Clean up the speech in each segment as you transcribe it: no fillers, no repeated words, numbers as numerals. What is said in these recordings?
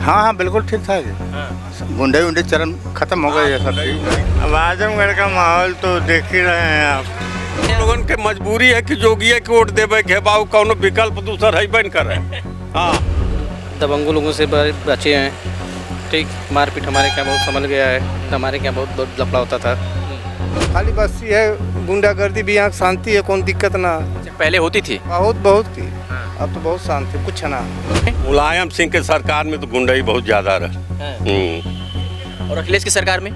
हाँ हाँ बिल्कुल ठीक था जी। गुंडे उंडे चरण खत्म हो गए ये सब चीज। अब आजमगढ़ का माहौल तो देख ही रहे हैं आप। लोगन के मजबूरी है कि जोगिया के वोट देवे के बाबू कौनो विकल्प दूसर है बन करे। हाँ दबंगों लोगों से बचे हैं। ठीक, मारपीट हमारे यहाँ बहुत संभल गया है। हमारे यहाँ बहुत लफड़ा होता था। खाली बस ये है गुंडागर्दी भी, यहाँ शांति है, कौन दिक्कत ना। पहले होती थी, बहुत थी, अब तो बहुत शांति है, कुछ ना। मुलायम सिंह के सरकार में तो गुंडाई बहुत ज्यादा रहे। और अखिलेश की सरकार में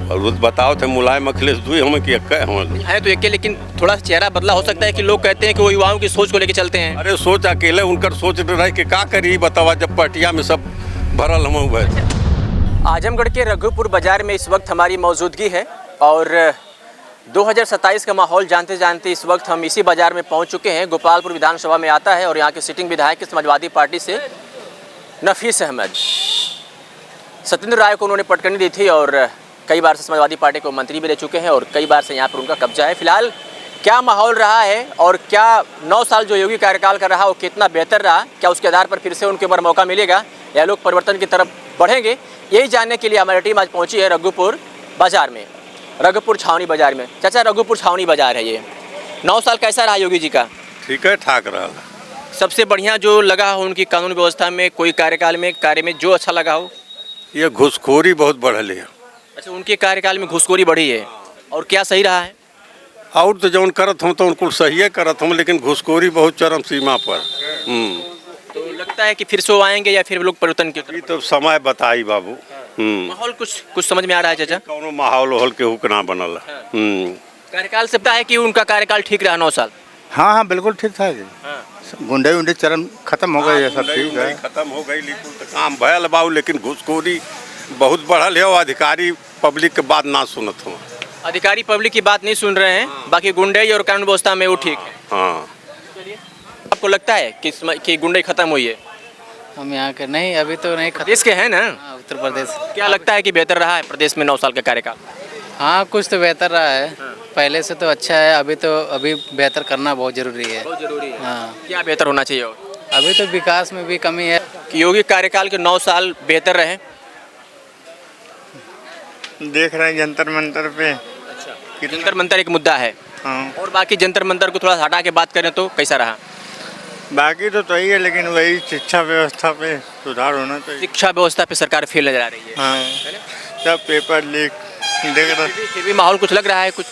और वो बताओ थे मुलायम अखिलेश दुई हमें कि एक हम है तो एक, लेकिन थोड़ा चेहरा बदला हो सकता है कि लोग कहते हैं कि वो युवाओं की सोच को लेकर चलते हैं। अरे सोच अकेले उनकर सोच रहे कि का करी बतावा जब पटिया में सब भरल हम हुए। आजमगढ़ के रघुपुर बाजार में इस वक्त हमारी मौजूदगी है और 2027 का माहौल जानते जानते इस वक्त हम इसी बाजार में पहुंच चुके हैं। गोपालपुर विधानसभा में आता है और यहाँ के सिटिंग विधायक समाजवादी पार्टी से नफीस अहमद, सत्येंद्र राय को उन्होंने पटकनी दी थी और कई बार से समाजवादी पार्टी को मंत्री भी रह चुके हैं और कई बार से यहाँ पर उनका कब्जा है। फिलहाल क्या माहौल रहा है और क्या 9 साल जो योगी कार्यकाल का रहा वो कितना बेहतर रहा, क्या उसके आधार पर फिर से उनके ऊपर मौका मिलेगा या लोग परिवर्तन की तरफ बढ़ेंगे, यही जानने के लिए हमारी टीम आज पहुंची है रघुपुर बाजार में, रघुपुर छावनी बाजार में। चाचा, रघुपुर छावनी बाजार है ये, 9 साल कैसा रहा योगी जी का? ठीक है, ठाक रहा। सबसे बढ़िया जो लगा हो उनकी कानून व्यवस्था में, कोई कार्यकाल में कार्य में जो अच्छा लगा हो? ये घुसखोरी बहुत बढ़ल है। अच्छा, उनके कार्यकाल में घुसखोरी बढ़ी है और क्या सही रहा है? और तो जौन करत हम तो उनको सही करत हम, लेकिन घुसखोरी बहुत चरम सीमा पर। तो लगता है कि फिर से वो आएंगे या फिर लोग परिवर्तन की ये तो समय बताई बाबू। माहौल कुछ समझ में आ रहा है चाचा? कौनो माहौल होल के हुक ना बनल। कार्यकाल से पता है कि उनका कार्यकाल ठीक रहा 9 साल? हाँ हाँ बिल्कुल ठीक था जी। गुंडे उंडे चरण खत्म हो गए ये सब चीज। खत्म हो गई, लेकिन तो काम भयल बाबू, लेकिन घुसखोरी बहुत बढ़ल है और अधिकारी पब्लिक के बात ना सुनत हो। अधिकारी पब्लिक की बात नहीं सुन रहे हैं, बाकी गुंडई और कानून व्यवस्था में वो ठीक है। हाँ, आपको लगता है कि गुंडई खत्म हुई है? हम यहाँ के नहीं, अभी तो नहीं। प्रदेश के हैं ना? हाँ, उत्तर प्रदेश। क्या लगता है कि बेहतर रहा है प्रदेश में 9 साल का कार्यकाल? हाँ, कुछ तो बेहतर रहा है। पहले से तो अच्छा है, अभी बेहतर करना बहुत जरूरी है। बहुत जरूरी है। हाँ, क्या बेहतर होना चाहिए? अभी तो विकास में भी कमी है। कि योगी कार्यकाल के 9 साल बेहतर रहे? देख रहे हैं जंतर मंतर पे। अच्छा, जंतर मंतर एक मुद्दा है। हाँ, और बाकी जंतर मंतर को थोड़ा हटा के बात करें तो कैसा रहा? बाकी तो सही है, लेकिन वही शिक्षा व्यवस्था पे सुधार होना चाहिए। शिक्षा व्यवस्था पे सरकार फेल नजर आ रही है। हाँ, सब पेपर लीक देख रहे। फिर भी माहौल कुछ लग रहा है, कुछ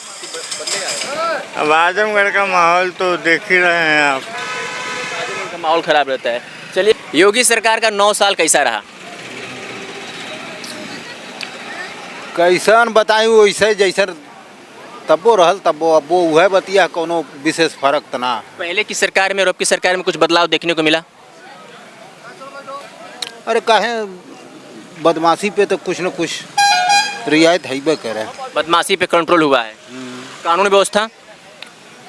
अब आजमगढ़ का माहौल तो देख ही रहे हैं आप। आजमगढ़ का माहौल खराब रहता है। चलिए, योगी सरकार का 9 साल कैसा रहा? कैसन बताई वैसे जैसन तब्बो रहल तब्बो अब्बो वह बतिया कोनो विशेष फर्क त ना। पहले की सरकार में और अब की सरकार में कुछ बदलाव देखने को मिला? अरे काहे बदमाशी पे तो कुछ न कुछ रियायत है करे। बदमाशी पे कंट्रोल हुआ है। कानून व्यवस्था?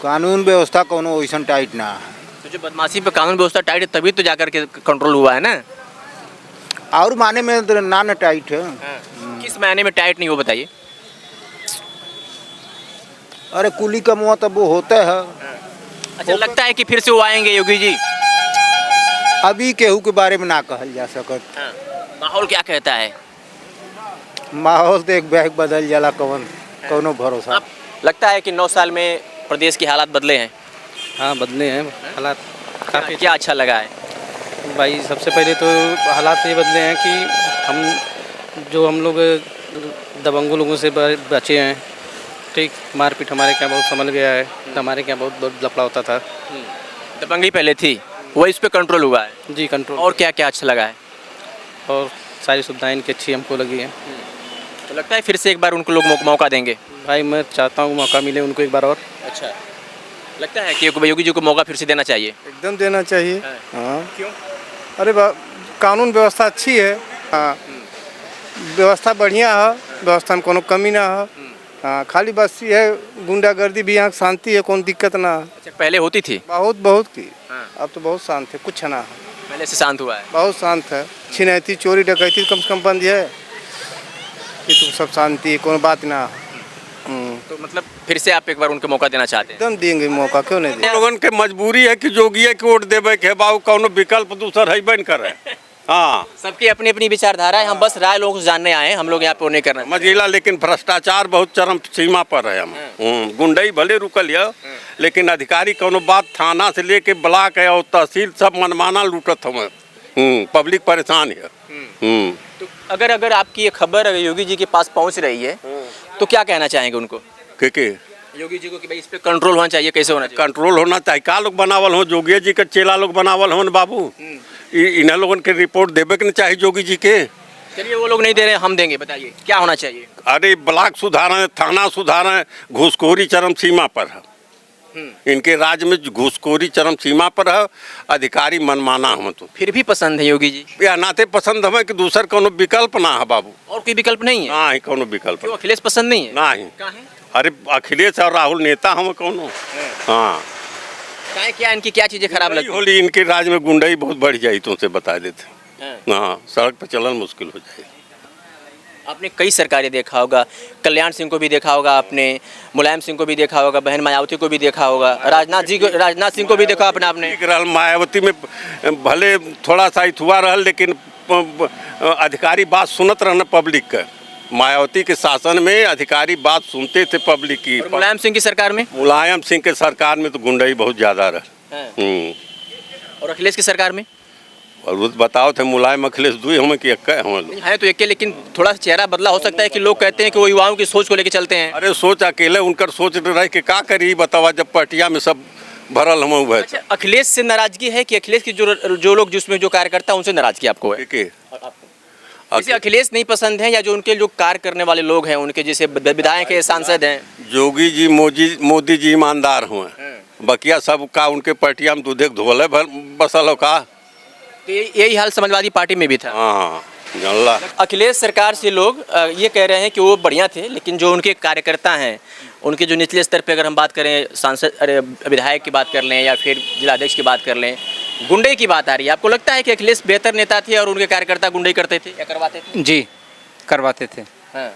कानून व्यवस्था कोनो वैसन टाइट ना। तो जो बदमाशी पे कानून व्यवस्था टाइट है तभी तो जाकर के कंट्रोल हुआ है ना। और माने में तो ना न टाइट है। किस मायने में टाइट नहीं हो बताइए? अरे कुली का मुँह तब वो होता है। अच्छा, लगता है कि फिर से वो आएंगे योगी जी? अभी केहू के बारे में ना कहल जा सकत। माहौल क्या कहता है? माहौल तो एक बैग बदल जाला कौनो भरोसा। लगता है कि 9 साल में प्रदेश के हालात बदले हैं? हाँ, बदले हैं हालात काफ़ी। क्या अच्छा लगा है भाई? सबसे पहले तो हालात ये बदले हैं कि हम लोग दबंगों लोगों से बचे हैं। ठीक, मारपीट हमारे यहाँ बहुत संभल गया है। हमारे यहाँ बहुत लफड़ा होता था। दबंगी पहले थी, वो इस पे कंट्रोल हुआ है जी। कंट्रोल। और क्या क्या अच्छा लगा है? और सारी सुविधाएं इनकी अच्छी हमको लगी हैं। तो लगता है फिर से एक बार उनको लोग मौका देंगे? भाई मैं चाहता हूँ मौका मिले उनको एक बार और। अच्छा, लगता है कि योगी जी को मौका फिर से देना चाहिए? एकदम देना चाहिए। हाँ, क्यों? अरे कानून व्यवस्था अच्छी है। हाँ, व्यवस्था बढ़िया है, व्यवस्था में कोनो कमी ना है। हाँ, खाली बस ये है गुंडागर्दी भी, यहाँ शांति है, कौन दिक्कत ना। अच्छा, पहले होती थी? बहुत की। अब तो बहुत शांत है, कुछ ना है। पहले से शांत हुआ है? बहुत शांत है। छिनैती चोरी डकैती कम से कम बंद है। ये तो सब शांति है, कोनो बात ना। तो मतलब फिर से आप एक बार उनको मौका देना चाहते हैं? एकदम देंगे मौका, क्यों नहीं देंगे। लोगन के मजबूरी है कि जोगिया के वोट देवे के बाबू कौनो विकल्प दूसर है बन करे। हाँ सबकी अपनी अपनी विचारधारा है, हम बस राय लोगों से जानने आए हैं, हम लोग यहाँ पे नहीं करना। मजीला, लेकिन भ्रष्टाचार बहुत चरम सीमा पर है। हम गुंडई भले रुकल है, लेकिन अधिकारी कोनो बात थाना से लेके ब्लॉक है और तहसील सब मनमाना लूटत हमें। पब्लिक परेशान है। तो अगर आपकी ये खबर अगर योगी जी के पास पहुँच रही है तो क्या कहना चाहेंगे उनको, के योगी जी को, कि भाई इस पे कंट्रोल होना चाहिए, कैसे होना चाहिए? कंट्रोल होना चाहिए। का लोग बनावल हो, जोगी जी के चेला लोग बनावल हो बाबू। इन्हें लोगों के रिपोर्ट देवे के नहीं चाहिए जोगी जी के। चलिए, वो लोग नहीं दे रहे, हम देंगे, बताइए क्या होना चाहिए? अरे ब्लॉक सुधारें, थाना सुधारें, घूसखोरी चरम सीमा पर है। इनके राज्य में घूसखोरी चरम सीमा पर है, अधिकारी मनमाना हम तो। फिर भी पसंद है योगी जी? या नाते पसंद हमें कि दूसर कोनो विकल्प ना है बाबू। और कोई विकल्प नहीं है? ना ही कोनो विकल्प। क्यों, अखिलेश पसंद नहीं है? ना ही। कहाँ है? अरे अखिलेश और राहुल नेता हम कोनो। हाँ, क्या इनकी क्या चीजें खराब लगती है? होली इनके राज्य में गुंडाई बहुत बढ़ जाई, तुमसे बता देते। हाँ। हाँ, सड़क पर चलन मुश्किल हो जाए। आपने कई सरकारें देखा होगा, कल्याण सिंह को भी देखा होगा आपने, मुलायम सिंह को भी देखा होगा, बहन मायावती को भी देखा होगा, राजनाथ सिंह को भी देखा आपने। ठीक रहल, मायावती में भले थोड़ा सा इथुआ रहल, लेकिन अधिकारी बात सुनत रहना पब्लिक का। मायावती के शासन में अधिकारी बात सुनते थे पब्लिक की। मुलायम सिंह की सरकार में? मुलायम सिंह के सरकार में तो गुंडाई बहुत ज्यादा रहा। और अखिलेश की सरकार में? और वो बताओ थे मुलायम अखिलेश दुई हमें कि एक हम है तो एक, लेकिन थोड़ा सा चेहरा बदला हो सकता है कि लोग कहते हैं कि वो युवाओं की सोच को लेकर चलते हैं। अरे सोच अकेले उनकर सोच रहे कि का करी बतावा, जब पटिया में सब भरल हम हुए। अच्छा, अखिलेश से नाराजगी है कि अखिलेश की जो लोग जिसमें जो कार्य करता है उनसे नाराजगी आपको है? जैसे अखिलेश नहीं पसंद है, या जो उनके जो कार्य करने वाले लोग हैं उनके, जैसे विधायक है, सांसद हैं? जोगी जी मोदी जी ईमानदार हुए, बकिया सब का उनके पटिया में दूधे धोले बसल हो का। तो यही हाल समाजवादी पार्टी में भी था। हाँ, जानला। अखिलेश सरकार से लोग ये कह रहे हैं कि वो बढ़िया थे, लेकिन जो उनके कार्यकर्ता हैं, उनके जो निचले स्तर पे अगर हम बात करें, सांसद विधायक की बात कर लें या फिर जिलाध्यक्ष की बात कर लें, गुंडे की बात आ रही है। आपको लगता है कि अखिलेश बेहतर नेता थे और उनके कार्यकर्ता गुंडे करते थे या करवाते थे? जी, करवाते थे। हाँ,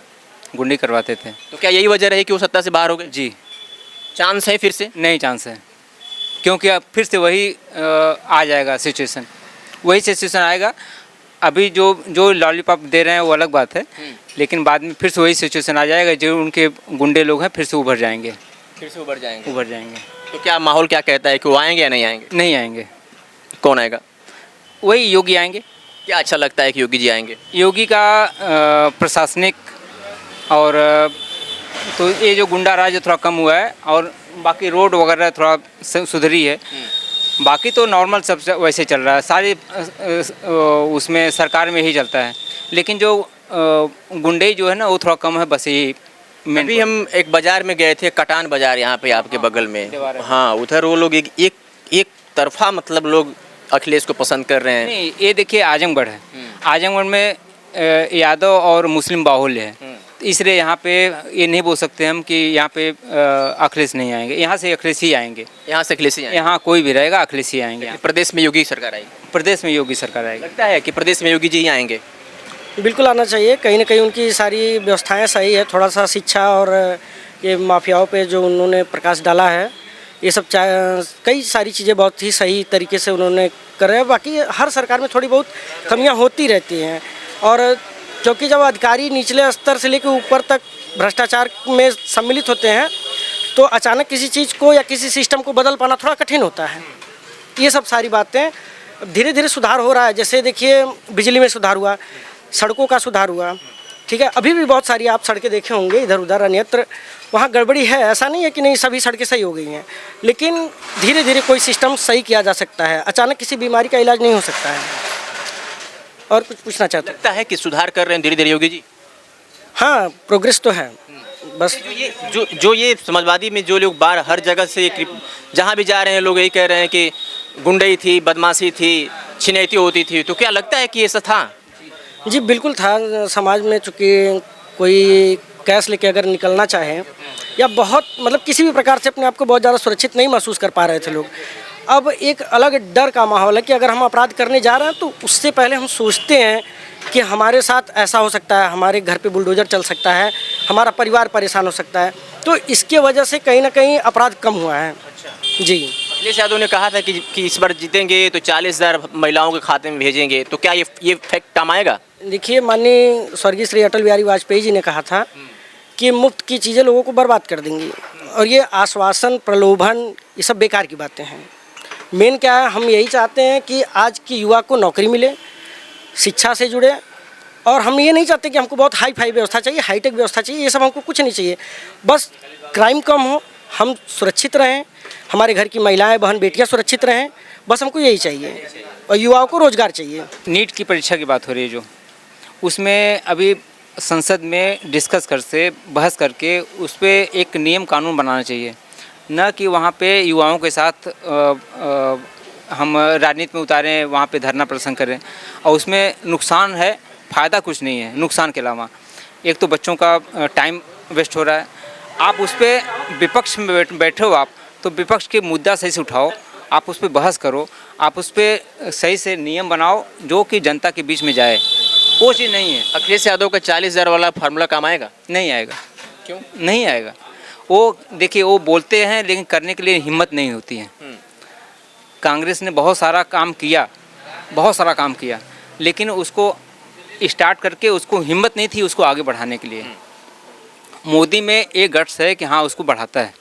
गुंडी करवाते थे। तो क्या यही वजह रही कि वो सत्ता से बाहर हो गए? जी। चांस है फिर से? नहीं चांस है, क्योंकि अब फिर से वही आ जाएगा सिचुएशन, वही सिचुएशन आएगा। अभी जो लॉलीपॉप दे रहे हैं वो अलग बात है, लेकिन बाद में फिर से वही सिचुएशन आ जाएगा। जो उनके गुंडे लोग हैं फिर से उभर जाएंगे। उभर जाएंगे। तो क्या माहौल क्या कहता है कि वो आएंगे या नहीं आएंगे? नहीं आएंगे। कौन आएगा? वही योगी आएंगे। क्या अच्छा लगता है कि योगी जी आएंगे? योगी का प्रशासनिक और तो ये जो गुंडा राज थोड़ा कम हुआ है, और बाकी रोड वगैरह थोड़ा सुधरी है। बाकी तो नॉर्मल सब वैसे चल रहा है, सारी उसमें सरकार में ही चलता है। लेकिन जो गुंडे जो है ना वो थोड़ा कम है, बस यही। अभी हम एक बाज़ार में गए थे, कटान बाज़ार, यहाँ पे आपके बगल में। हाँ, उधर वो लोग एक तरफा मतलब लोग अखिलेश को पसंद कर रहे हैं। नहीं, ये देखिए आजमगढ़ है, आजमगढ़ में यादव और मुस्लिम बाहुल्य है, इसलिए यहाँ पे ये नहीं बोल सकते हम कि यहाँ पे अखिलेश नहीं आएंगे। यहाँ से अखिलेश ही आएंगे। यहाँ से अखिलेश ही आएंगे? यहाँ कोई भी रहेगा अखिलेश ही आएंगे। प्रदेश में योगी सरकार आएगी? प्रदेश में योगी सरकार आएगी। लगता है कि प्रदेश में योगी जी ही आएंगे? बिल्कुल आना चाहिए। कहीं ना कहीं उनकी सारी व्यवस्थाएं सही है, थोड़ा सा शिक्षा और ये माफियाओं पे जो उन्होंने प्रकाश डाला है, ये सब कई सारी चीज़ें बहुत ही सही तरीके से उन्होंने कर रहे हैं। बाकी हर सरकार में थोड़ी बहुत कमियां होती रहती हैं, और क्योंकि जब अधिकारी निचले स्तर से लेकर ऊपर तक भ्रष्टाचार में सम्मिलित होते हैं, तो अचानक किसी चीज़ को या किसी सिस्टम को बदल पाना थोड़ा कठिन होता है। ये सब सारी बातें धीरे धीरे सुधार हो रहा है। जैसे देखिए बिजली में सुधार हुआ, सड़कों का सुधार हुआ, ठीक है। अभी भी बहुत सारी आप सड़कें देखे होंगे इधर उधर अन्यत्र, वहाँ गड़बड़ी है। ऐसा नहीं है कि नहीं सभी सड़कें सही हो गई हैं, लेकिन धीरे धीरे कोई सिस्टम सही किया जा सकता है। अचानक किसी बीमारी का इलाज नहीं हो सकता है। और कुछ पूछना चाहते हैं? लगता है कि सुधार कर रहे हैं धीरे धीरे योगी जी? हाँ, प्रोग्रेस तो है। बस जो ये समाजवादी में जो लोग बाहर हर जगह से जहाँ भी जा रहे हैं, लोग यही कह रहे हैं कि गुंडई थी, बदमाशी थी, छिनैती होती थी। तो क्या लगता है कि ऐसा था? जी बिल्कुल था। समाज में चूँकि कोई कैश लेके अगर निकलना चाहे या बहुत मतलब किसी भी प्रकार से अपने आप को बहुत ज़्यादा सुरक्षित नहीं महसूस कर पा रहे थे लोग। अब एक अलग डर का माहौल है कि अगर हम अपराध करने जा रहे हैं तो उससे पहले हम सोचते हैं कि हमारे साथ ऐसा हो सकता है, हमारे घर पे बुलडोजर चल सकता है, हमारा परिवार परेशान हो सकता है। तो इसके वजह से कहीं ना कहीं अपराध कम हुआ है। जी। अखिलेश यादव ने कहा था कि इस बार जीतेंगे तो 40,000 महिलाओं के खाते में भेजेंगे, तो क्या ये फैक्ट काम आएगा? देखिए, माननीय स्वर्गीय श्री अटल बिहारी वाजपेयी जी ने कहा था कि मुफ्त की चीज़ें लोगों को बर्बाद कर देंगी, और ये आश्वासन, प्रलोभन, ये सब बेकार की बातें हैं। मेन क्या है, हम यही चाहते हैं कि आज के युवा को नौकरी मिले, शिक्षा से जुड़े, और हम ये नहीं चाहते कि हमको बहुत हाई फाई व्यवस्था चाहिए, हाईटेक व्यवस्था चाहिए, ये सब हमको कुछ नहीं चाहिए। बस क्राइम कम हो, हम सुरक्षित रहें, हमारे घर की महिलाएं, बहन, बेटियां सुरक्षित रहें, बस हमको यही चाहिए, और युवाओं को रोजगार चाहिए। नीट की परीक्षा की बात हो रही है जो, उसमें अभी संसद में डिस्कस करके, बहस करके उस पर एक नियम कानून बनाना चाहिए, न कि वहाँ पे युवाओं के साथ हम राजनीति में उतारें, वहाँ पे धरना प्रदर्शन करें, और उसमें नुकसान है, फ़ायदा कुछ नहीं है नुकसान के अलावा। एक तो बच्चों का टाइम वेस्ट हो रहा है। आप उस पर विपक्ष में बैठे हो, आप तो विपक्ष के मुद्दा सही से उठाओ, आप उस पर बहस करो, आप उस पर सही से नियम बनाओ जो कि जनता के बीच में जाए। वो चीज़ नहीं है। अखिलेश यादव का 40,000 वाला फार्मूला काम आएगा? नहीं आएगा। क्यों नहीं आएगा? वो देखिए, वो बोलते हैं लेकिन करने के लिए हिम्मत नहीं होती है। कांग्रेस ने बहुत सारा काम किया, लेकिन उसको स्टार्ट करके उसको हिम्मत नहीं थी उसको आगे बढ़ाने के लिए। मोदी में एक गट्स है कि हाँ उसको बढ़ाता है,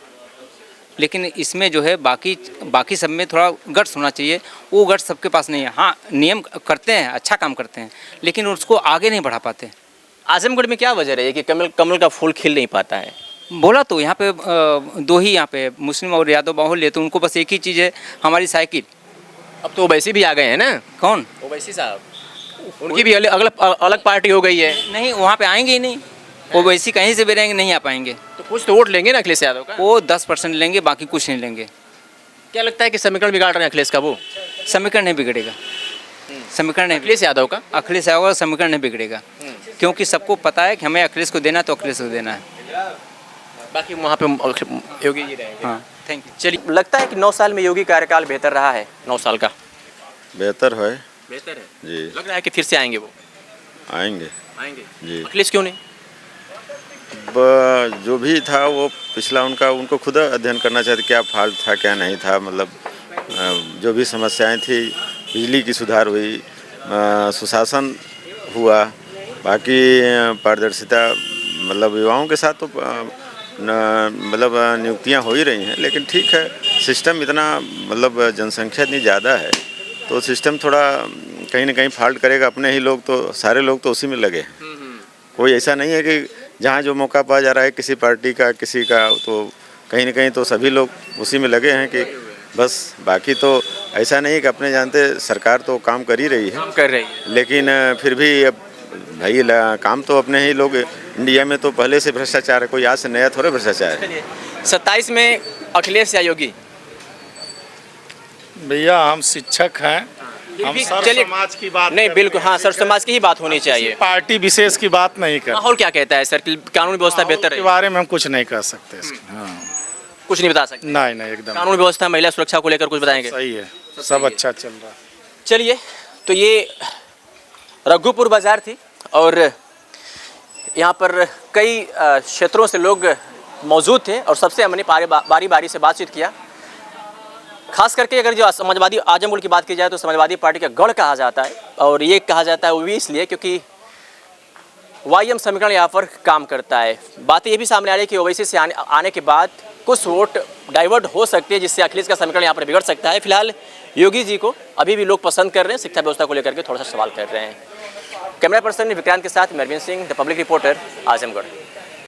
लेकिन इसमें जो है बाकी सब में थोड़ा गट्स होना चाहिए। वो गट्स सबके पास नहीं है। हाँ, नियम करते हैं, अच्छा काम करते हैं, लेकिन उसको आगे नहीं बढ़ा पाते। आजमगढ़ में क्या वजह रही है कि कमल का फूल खिल नहीं पाता है? बोला तो यहाँ पे दो ही, यहाँ पे मुस्लिम और यादव बाहुल्य है, तो उनको बस एक ही चीज़ है, हमारी साइकिल। अब तो ओवैसी भी आ गए हैं ना? कौन? ओवैसी साहब, उनकी भी अलग पार्टी हो गई है। नहीं, वहाँ पे आएंगे ही नहीं। वो वैसी कहीं से भी रहेंगे, नहीं आ पाएंगे। तो कुछ तो वोट लेंगे ना अखिलेश यादव का? वो 10% लेंगे, बाकी कुछ नहीं लेंगे। क्या लगता है कि समीकरण बिगाड़ रहे हैं अखिलेश का? वो समीकरण नहीं बिगड़ेगा। समीकरण नहीं, अखिलेश यादव का समीकरण नहीं बिगड़ेगा, क्योंकि सबको पता है कि हमें अखिलेश को देना है, तो अखिलेश को देना है। बाकी वहाँ पे योगी जी रहेंगे। हाँ, थैंक यू। चलिए, लगता है कि 9 साल में योगी कार्यकाल बेहतर रहा है? 9 साल का बेहतर है बेहतर है जी। लग रहा है कि फिर से आएंगे वो? आएंगे जी। अखिलेश क्यों नहीं? जो भी था वो पिछला उनको खुद अध्ययन करना चाहिए, क्या फॉल्ट था क्या नहीं था। मतलब जो भी समस्याएं थी, बिजली की सुधार हुई, सुशासन हुआ, बाकी पारदर्शिता, मतलब युवाओं के साथ तो मतलब नियुक्तियां हो ही रही हैं, लेकिन ठीक है, सिस्टम इतना, मतलब जनसंख्या इतनी ज़्यादा है तो सिस्टम थोड़ा कहीं ना कहीं फॉल्ट करेगा। अपने ही लोग तो, सारे लोग तो उसी में लगे हैं। कोई ऐसा नहीं है कि जहाँ जो मौका पाया जा रहा है किसी पार्टी का, किसी का, तो कहीं ना कहीं तो सभी लोग उसी में लगे हैं कि बस। बाकी तो ऐसा नहीं कि अपने जानते, सरकार तो काम कर ही रही है, लेकिन फिर भी अब भाई काम तो अपने ही लोग। इंडिया में तो पहले से भ्रष्टाचार है, कोई आज से नया थोड़े भ्रष्टाचार है। 27 में अखिलेश या योगी? भैया हम शिक्षक हैं, हम सर समाज की बात नहीं, बिल्कुल हाँ, सर समाज की ही बात होनी चाहिए, पार्टी विशेष की बात नहीं कर। माहौल क्या कहता है सर? कानूनी व्यवस्था बेहतर है? के बारे में हम कुछ नहीं कर सकते। हाँ, कुछ नहीं बता सकते? नहीं, एकदम कानूनी व्यवस्था, महिला सुरक्षा को लेकर कुछ बताएंगे? सही है, सब अच्छा चल रहा है। चलिए, तो ये रघुपुर बाजार थी, और यहाँ पर कई क्षेत्रों से लोग मौजूद थे, और सबसे हमने बारी बारी से बातचीत किया। खास करके अगर जो समाजवादी आजमगढ़ की बात की जाए तो समाजवादी पार्टी का गढ़ कहा जाता है, और ये कहा जाता है वो भी इसलिए क्योंकि YM समीकरण यहाँ पर काम करता है। बात ये भी सामने आ रही है कि ओवैसी से आने के बाद कुछ वोट डाइवर्ट हो सकते हैं, जिससे अखिलेश का समीकरण यहाँ पर बिगड़ सकता है। फिलहाल योगी जी को अभी भी लोग पसंद कर रहे हैं, शिक्षा व्यवस्था को लेकर के थोड़ा सा सवाल कर रहे हैं। कैमरा पर्सन विक्रांत के साथ मैं Arvind Singh, the public reporter, Azamgarh.